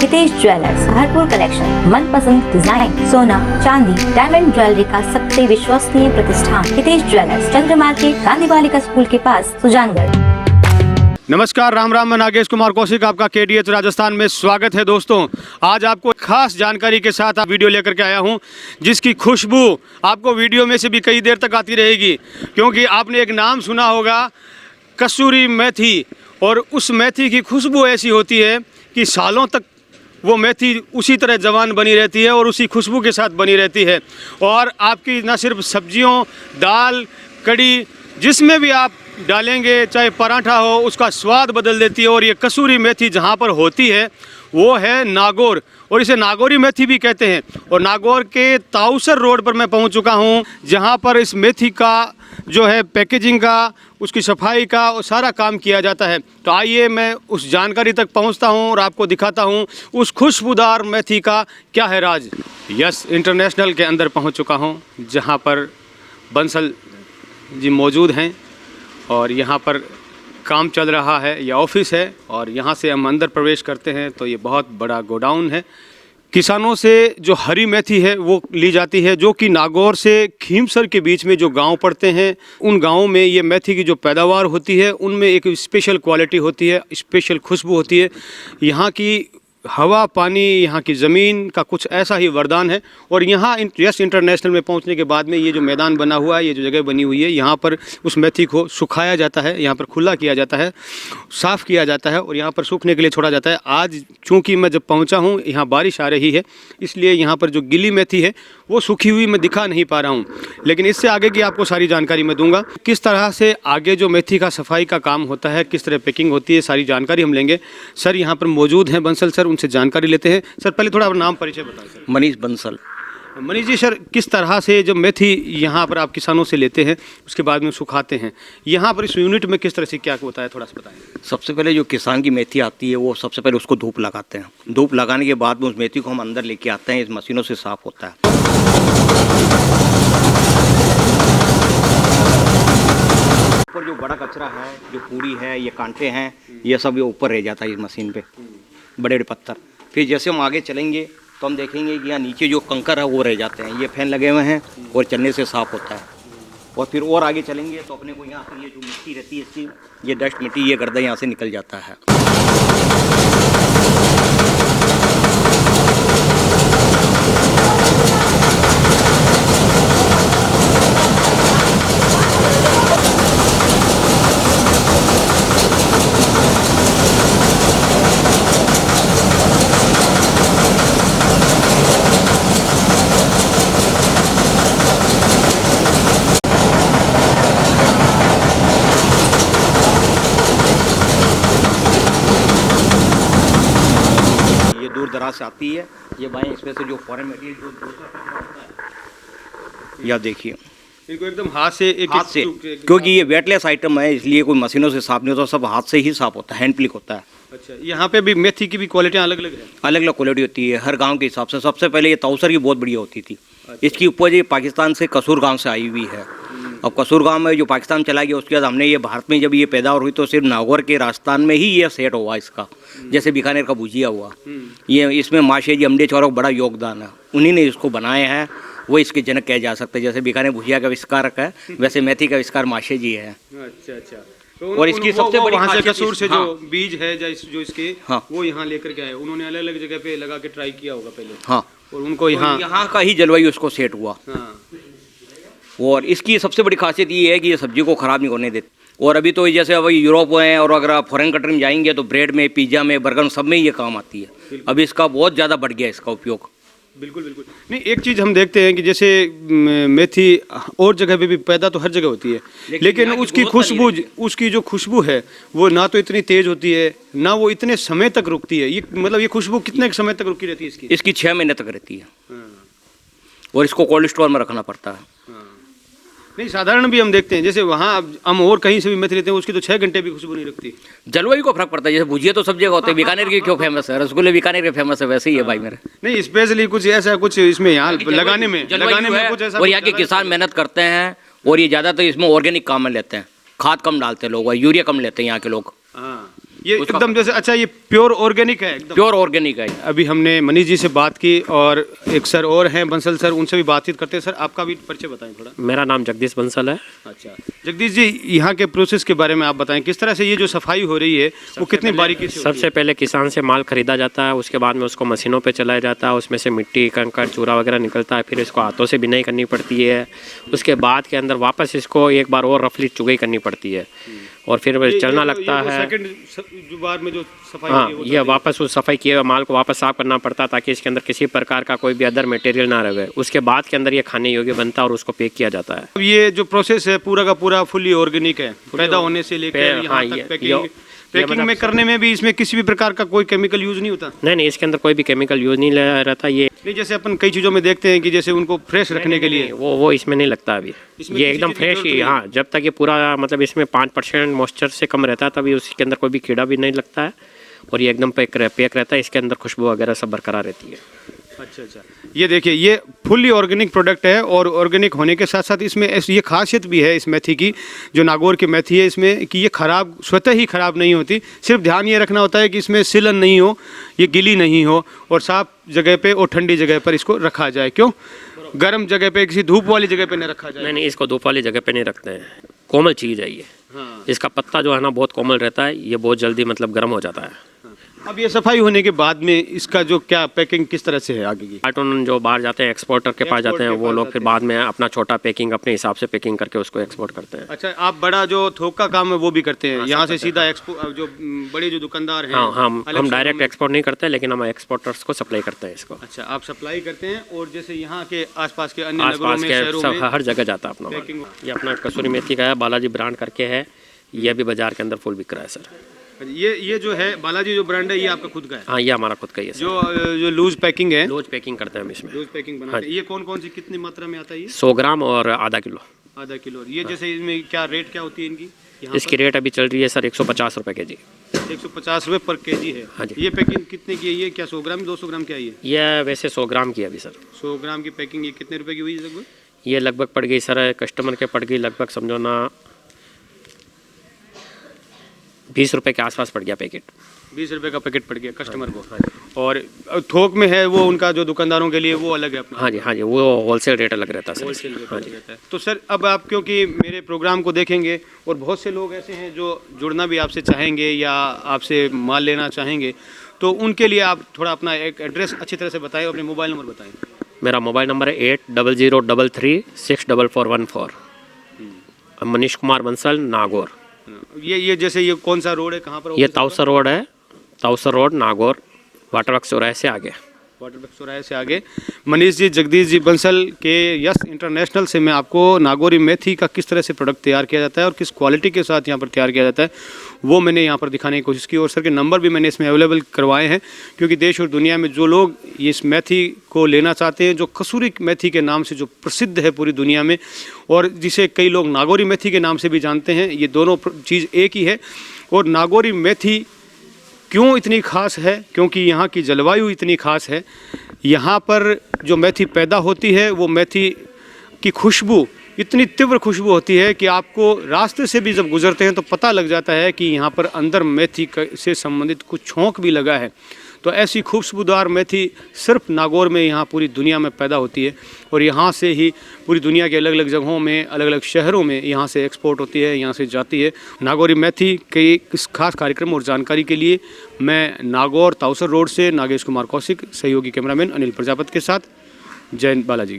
Hitesh jewellers, भरपूर collection, मनपसंद design, सोना, चांदी, डायमंड ज्वेलरी का सबसे विश्वसनीय प्रतिष्ठान हितेश ज्वेलर्स, चंद्र मार्केट, गांधी बालिका स्कूल के पास, सुजानगढ़। नमस्कार, राम राम। मैं नागेश कुमार कौशिक, आपका KDH राजस्थान में स्वागत है। दोस्तों, आज आपको खास जानकारी के साथ वीडियो लेकर के आया हूं, जिसकी खुशबू आपको वीडियो में से भी कई देर तक आती रहेगी, क्योंकि आपने एक नाम सुना होगा, कसूरी मेथी। और उस मेथी की खुशबू ऐसी होती है कि सालों तक वो मेथी उसी तरह जवान बनी रहती है और उसी खुशबू के साथ बनी रहती है। और आपकी न सिर्फ सब्जियों, दाल, कड़ी, जिसमें भी आप डालेंगे, चाहे पराठा हो, उसका स्वाद बदल देती है। और ये कसूरी मेथी जहाँ पर होती है वो है नागौर, और इसे नागौरी मेथी भी कहते हैं। और नागौर के ताउसर रोड पर मैं पहुँच चुका हूँ, जहाँ पर इस मेथी का जो है पैकेजिंग का, उसकी सफाई का और सारा काम किया जाता है। तो आइए मैं उस जानकारी तक पहुँचता हूँ और आपको दिखाता हूँ उस खुशबूदार मेथी का क्या है राज। यस इंटरनेशनल के अंदर पहुँच चुका हूँ, जहाँ पर बंसल जी मौजूद हैं और यहाँ पर काम चल रहा है। यह ऑफिस है और यहाँ से हम अंदर प्रवेश करते हैं तो ये बहुत बड़ा गोडाउन है। किसानों से जो हरी मेथी है वो ली जाती है, जो कि नागौर से खीमसर के बीच में जो गांव पड़ते हैं, उन गांवों में ये मेथी की जो पैदावार होती है उनमें एक स्पेशल क्वालिटी होती है, स्पेशल खुशबू होती है। यहाँ की हवा, पानी, यहाँ की ज़मीन का कुछ ऐसा ही वरदान है। और यहाँ यस इंटरनेशनल में पहुँचने के बाद में ये जो मैदान बना हुआ है, ये जो जगह बनी हुई है, यहाँ पर उस मेथी को सुखाया जाता है, यहाँ पर खुला किया जाता है, साफ़ किया जाता है और यहाँ पर सूखने के लिए छोड़ा जाता है। आज चूँकि मैं जब पहुँचा हूँ, यहाँ बारिश आ रही है, इसलिए यहाँ पर जो गीली मेथी है वो सूखी हुई मैं दिखा नहीं पा रहा हूँ। लेकिन इससे आगे की आपको सारी जानकारी मैं दूंगा, किस तरह से आगे जो मेथी का सफाई का काम होता है, किस तरह पैकिंग होती है, सारी जानकारी हम लेंगे। सर यहाँ पर मौजूद हैं बंसल सर, उनसे जानकारी लेते हैं। सर पहले थोड़ा अपना नाम परिचय बताएं सर। मनीष बंसल। मनीष जी, सर किस तरह से जब मेथी यहाँ पर आप किसानों से लेते हैं, उसके बाद में सुखाते हैं, यहाँ पर इस यूनिट में किस तरह से क्या होता है, थोड़ा सा बताएं। सबसे पहले जो किसान की मेथी आती है वो सबसे पहले उसको धूप लगाते हैं। धूप लगाने के बाद में उस मेथी को हम अंदर लेके आते हैं, इस मशीनों से साफ होता है। ऊपर जो बड़ा कचरा है, जो पूरी है, ये कांटे हैं, ये सब ये ऊपर रह जाता है इस मशीन पे, बड़े बड़े पत्थर। फिर जैसे हम आगे चलेंगे तो हम देखेंगे कि यहाँ नीचे जो कंकर है वो रह जाते हैं, ये फैन लगे हुए हैं और चलने से साफ होता है। और फिर और आगे चलेंगे तो अपने को यहाँ पर ये जो मिट्टी रहती है इसकी, ये डस्ट मिट्टी, ये गर्दा यहाँ से निकल जाता है। दूर दराज से आती है ये बाएं, इसमें से जो फॉरेन मटेरियल जो होता है, या देखिए इनको एकदम हाथ से क्योंकि ये वेटलेस आइटम है, इसलिए कोई मशीनों से साफ नहीं होता, सब हाथ से ही साफ होता है, हैंड प्लिक होता है। अच्छा, यहाँ पे भी मेथी की भी क्वालिटियाँ अलग अलग है? अलग अलग क्वालिटी होती है हर गांव के हिसाब से। सबसे पहले ये ताउसर की बहुत बढ़िया होती थी। इसकी उपज ये पाकिस्तान से कसूर गाँव से आई हुई है। अब कसूर गांव में जो पाकिस्तान चला गया, उसके बाद हमने ये भारत में जब ये पैदावार हुई तो सिर्फ नागौर के राजस्थान में ही ये सेट हुआ इसका, जैसे बीकानेर का भुजिया हुआ। ये इसमें माशे जी अमडे चौरों का बड़ा योगदान है, उन्हीं ने इसको बनाया है, वो इसके जनक कहे जा सकते हैं। जैसे बीकानेर भुजिया का आविष्कारक है, वैसे मेथी का आविष्कार माशे जी है। अच्छा अच्छा। और इसकी सबसे बड़ी वहाँ से कसूर से जो बीज है जो इसके, हाँ, वो यहाँ लेकर के आए, उन्होंने अलग अलग जगह पे लगा के ट्राई किया होगा पहले। हाँ, और उनको यहाँ का ही जलवायु उसको सेट हुआ। और इसकी सबसे बड़ी खासियत ये है कि ये सब्जी को ख़राब नहीं होने देती। और अभी तो जैसे अब यूरोप में और अगर आप फॉरेन कंट्री में जाएंगे तो ब्रेड में, पिज़्ज़ा में, बर्गर में, सब में ये काम आती है। अभी इसका बहुत ज़्यादा बढ़ गया इसका उपयोग। बिल्कुल बिल्कुल। नहीं, एक चीज़ हम देखते हैं कि जैसे मेथी और जगह पे भी पैदा तो हर जगह होती है, लेकिन उसकी खुशबू, उसकी जो खुशबू है वो ना तो इतनी तेज़ होती है, ना वो इतने समय तक रुकती है। ये मतलब ये खुशबू कितने समय तक रुकी रहती है इसकी 6 महीने तक रहती है। और इसको कोल्ड स्टोर में रखना पड़ता है। नहीं, साधारण भी हम देखते हैं, जैसे वहाँ हम और कहीं से भी मेथी लेते हैं, उसकी तो 6 घंटे भी खुशबू नहीं रखती। जलवायु को फर्क पड़ता है। जैसे भुजिया तो सब जगह होते हैं, बीकानेर की क्यों फेमस है, रसगुल्ले बीकानेर के फेमस है, वैसे ही है भाई मेरे। नहीं, स्पेशली कुछ ऐसा कुछ इसमें यहाँ लगाने में कुछ ऐसा। और यहाँ के किसान मेहनत करते हैं और ये ज़्यादातर इसमें ऑर्गेनिक काम में लेते हैं, खाद कम डालते हैं लोग और यूरिया कम लेते हैं यहाँ के लोग। ये एकदम जैसे अच्छा ये प्योर ऑर्गेनिक है एकदम। प्योर ऑर्गेनिक है। अभी हमने मनीष जी से बात की और एक सर और हैं बंसल सर, उनसे भी बातचीत करते हैं। सर आपका भी परिचय बताएं थोड़ा। मेरा नाम जगदीश बंसल है। अच्छा जगदीश जी, यहाँ के प्रोसेस के बारे में आप बताएं, किस तरह से ये जो सफाई हो रही है वो कितनी बारीकी से होती है? सबसे पहले किसान से माल खरीदा जाता है, उसके बाद में उसको मशीनों पे चलाया जाता है, उसमें से मिट्टी कंकड़ चूरा वगैरह निकलता है, फिर इसको हाथों से बिनाई करनी पड़ती है। उसके बाद के अंदर वापस इसको एक बार और रफली चुगाई करनी पड़ती है और फिर चलना लगता है। सेकंड बार में जो सफाई हाँ, होती है, वो ये वापस उस सफाई किए हुए माल को वापस साफ करना पड़ता है ताकि इसके अंदर किसी प्रकार का कोई भी अदर मटेरियल ना रहे। उसके बाद के अंदर ये खाने योग्य बनता है और उसको पैक किया जाता है। अब ये जो प्रोसेस है पूरा का पूरा फुली ऑर्गेनिक है, पैदा होने से लेकर यहाँ हाँ, तक पैकिंग में करने में भी इसमें किसी भी प्रकार का कोई केमिकल यूज नहीं होता? नहीं, इसके अंदर कोई भी केमिकल यूज नहीं रहता। ये नहीं, जैसे अपन कई चीज़ों में देखते हैं कि जैसे उनको फ्रेश रखने के लिए वो इसमें नहीं लगता अभी। इसमें ये किसी एकदम चीज़ की फ्रेश जरूरत ही, नहीं है। हाँ, जब तक ये पूरा मतलब इसमें 5% मॉइस्चर से कम रहता है तभी उसके अंदर कोई भी कीड़ा भी नहीं लगता है और ये एकदम पैक रहता है। इसके अंदर खुशबू वगैरह सब बरकरार रहती है। अच्छा अच्छा, ये देखिए ये फुल्ली ऑर्गेनिक प्रोडक्ट है और ऑर्गेनिक होने के साथ साथ इसमें ये खासियत भी है इस मेथी की, जो नागौर की मेथी है इसमें, कि ये खराब स्वतः ही खराब नहीं होती। सिर्फ ध्यान ये रखना होता है कि इसमें सिलन नहीं हो, ये गीली नहीं हो और साफ जगह पे और ठंडी जगह पर इसको रखा जाए। क्यों? गर्म जगह पे, किसी धूप वाली जगह पे न रखा जाए। नहीं, इसको धूप वाली जगह पे नहीं रखते हैं। कोमल चीज़ है ये। हाँ। इसका पत्ता जो है ना बहुत कोमल रहता है, ये बहुत जल्दी मतलब गर्म हो जाता है। अब ये सफाई होने के बाद में इसका जो क्या पैकिंग किस तरह से है आगे की? कार्टून जो बाहर जाते हैं एक्सपोर्टर के पास जाते हैं, वो लोग फिर बाद में अपना छोटा पैकिंग अपने हिसाब से पैकिंग करके उसको एक्सपोर्ट करते हैं। अच्छा, आप बड़ा जो थोक का काम है वो भी करते हैं? यहाँ से सीधा जो बड़े जो दुकानदार हैं? हाँ, हम डायरेक्ट एक्सपोर्ट नहीं करते लेकिन हम एक्सपोर्टर्स को सप्लाई करते हैं इसको। अच्छा, आप सप्लाई करते हैं और जैसे यहाँ के आसपास के अन्य नगरों में, शहरों में हर जगह जाता है अपना माल। ये अपना कसूरी मेथी का है, बालाजी ब्रांड करके है। ये भी बाजार के अंदर फुल बिक रहा है सर। ये जो है बालाजी जो ब्रांड है ये आपका खुद का है? हाँ, ये हमारा खुद का ही है सर। जो लूज पैकिंग है, लूज पैकिंग करते हैं हम इसमें। लूज पैकिंग बनाते हैं। ये कौन कौन सी कितनी मात्रा में आता है ये? 100 ग्राम और आधा किलो। आधा किलो। ये जैसे इसमें क्या रेट क्या होती है इनकी? इसकी रेट अभी चल रही है सर 150 रुपये के जी। 150 रुपये पर केजी है। हाँ जी। ये पैकिंग कितने की है? ये क्या 100 ग्राम 200 ग्राम क्या है ये वैसे 100 ग्राम की है अभी सर। 100 ग्राम की पैकिंग ये कितने रुपए की हुई लगभग? ये लगभग पड़ गई सर कस्टमर के पड़ गई लगभग समझो ना 20 रुपये के आसपास पड़ गया पैकेट। 20 रुपये का पैकेट पड़ गया कस्टमर को। और थोक में है वो उनका जो दुकानदारों के लिए वो अलग है अपना? हाँ जी, वो होलसेल रेट अलग रहता है सर। होलसेल रेट हाँ अलग जी। रहता है। तो सर अब आप क्योंकि मेरे प्रोग्राम को देखेंगे और बहुत से लोग ऐसे हैं जो जुड़ना भी आपसे चाहेंगे या आपसे माल लेना चाहेंगे, तो उनके लिए आप थोड़ा अपना एक एड्रेस अच्छी तरह से बताएं, अपने मोबाइल नंबर बताएं। मेरा मोबाइल नंबर है 8003364414। मनीष कुमार बंसल, नागौर। ये जैसे ये कौन सा रोड है, कहाँ पर? ये ताउसर रोड है, Tausar road Nagaur, water works चौराहे से आगे। वाटर वर्क्स चौराहे से आगे। मनीष जी, जगदीश जी बंसल के यस इंटरनेशनल से मैं आपको नागौरी मेथी का किस तरह से प्रोडक्ट तैयार किया जाता है और किस क्वालिटी के साथ यहाँ पर तैयार किया जाता है वो मैंने यहाँ पर दिखाने की कोशिश की। और सर के नंबर भी मैंने इसमें अवेलेबल करवाए हैं, क्योंकि देश और दुनिया में जो लोग इस मेथी को लेना चाहते हैं, जो कसूरी मेथी के नाम से जो प्रसिद्ध है पूरी दुनिया में और जिसे कई लोग नागौरी मेथी के नाम से भी जानते हैं, ये दोनों चीज़ एक ही है। और नागौरी मेथी क्यों इतनी खास है? क्योंकि यहाँ की जलवायु इतनी खास है। यहाँ पर जो मेथी पैदा होती है वो मेथी की खुशबू इतनी तीव्र खुशबू होती है कि आपको रास्ते से भी जब गुजरते हैं तो पता लग जाता है कि यहाँ पर अंदर मेथी से संबंधित कुछ छौंक भी लगा है। तो ऐसी खुशबूदार मेथी सिर्फ नागौर में यहाँ पूरी दुनिया में पैदा होती है और यहाँ से ही पूरी दुनिया के अलग अलग जगहों में, अलग अलग शहरों में यहाँ से एक्सपोर्ट होती है, यहाँ से जाती है। नागौरी मेथी के इस खास कार्यक्रम और जानकारी के लिए मैं नागौर ताउसर रोड से नागेश कुमार कौशिक, सहयोगी कैमरामैन अनिल प्रजापति के साथ, जय बालाजी।